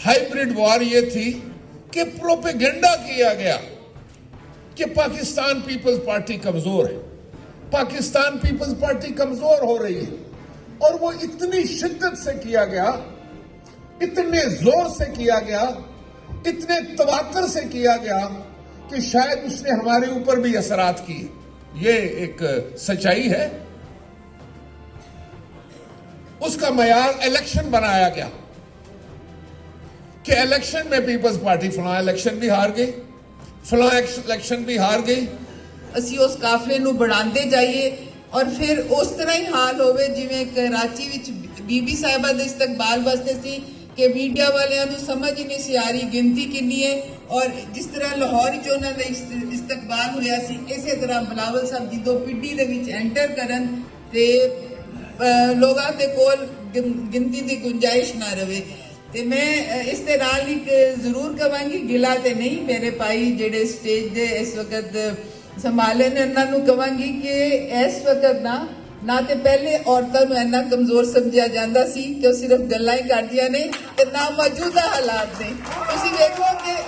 Hybrid war ये थी कि प्रोपेगेंडा किया गया कि पाकिस्तान पीपल्स पार्टी कमजोर है, पाकिस्तान पीपल्स पार्टी कमजोर हो रही है। और वो इतनी शिद्दत से किया गया, इतने जोर से किया गया, इतने तवातर से किया गया कि शायद उसने हमारे ऊपर भी असरात किए। ये एक सच्चाई है। उसका मयार इलेक्शन बनाया गया कि इलेक्शन में पीपल्स पार्टी फलां इलेक्शन भी हार गई, फलां इलेक्शन भी हार गई। ਅਸੀਂ ਉਸ ਕਾਫਲੇ ਨੂੰ बढ़ाते जाइए और फिर उस तरह ही हाल होवे जिवें कराची विच बीबी साहिबा दे इस्तकबाल वास्ते सी कि मीडिया वालियां नूं समझ ही नहीं सी आ रही गिनती कितनी है। और जिस तरह लाहौर च उन्हां दा इस्तकबाल होया सी, इसे तरह बिलावल साहब जदों पिंडी दे विच एंटर करन ते लोगां दे कोल गिनती दी गुंजाइश ना रहे। ते मैं इस दे नाल एक जरूर कहांगी, गिला ते नहीं मेरे भाई जेडे स्टेज दे इस वक्त संभाले ने, उन्होंने कहांगी कि इस वक्त ना ते पहले औरतों को इन्ना कमजोर समझा जाता सी कि वो सिर्फ गल्लां ही करदियां ने, ते ना मौजूदा हालात ने। तुसीं देखो कि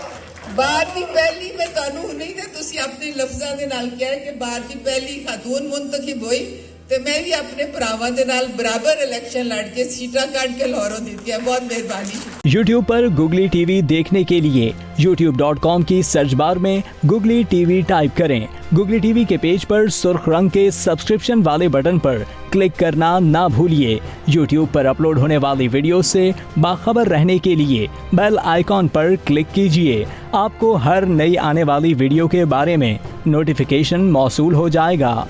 बाहर की पहली, मैं तुहानूं नहीं ते तुसीं अपने लफ्जां दे नाल कहा कि बाहर की पहली खातून मुंतखब हुई, ते मैं भी अपने भरावां दे नाल बराबर इलेक्शन लड़ के सीटां कट के लाहौरों दी। बहुत मेहरबानी। YouTube पर Googly TV देखने के लिए youtube.com की सर्च बार में Googly TV टाइप करें। Googly TV के पेज पर सुर्ख रंग के सब्सक्रिप्शन वाले बटन पर क्लिक करना ना भूलिए। YouTube पर अपलोड होने वाली वीडियो से बाखबर रहने के लिए बेल आइकॉन पर क्लिक कीजिए। आपको हर नई आने वाली वीडियो के बारे में नोटिफिकेशन मौसूल हो जाएगा।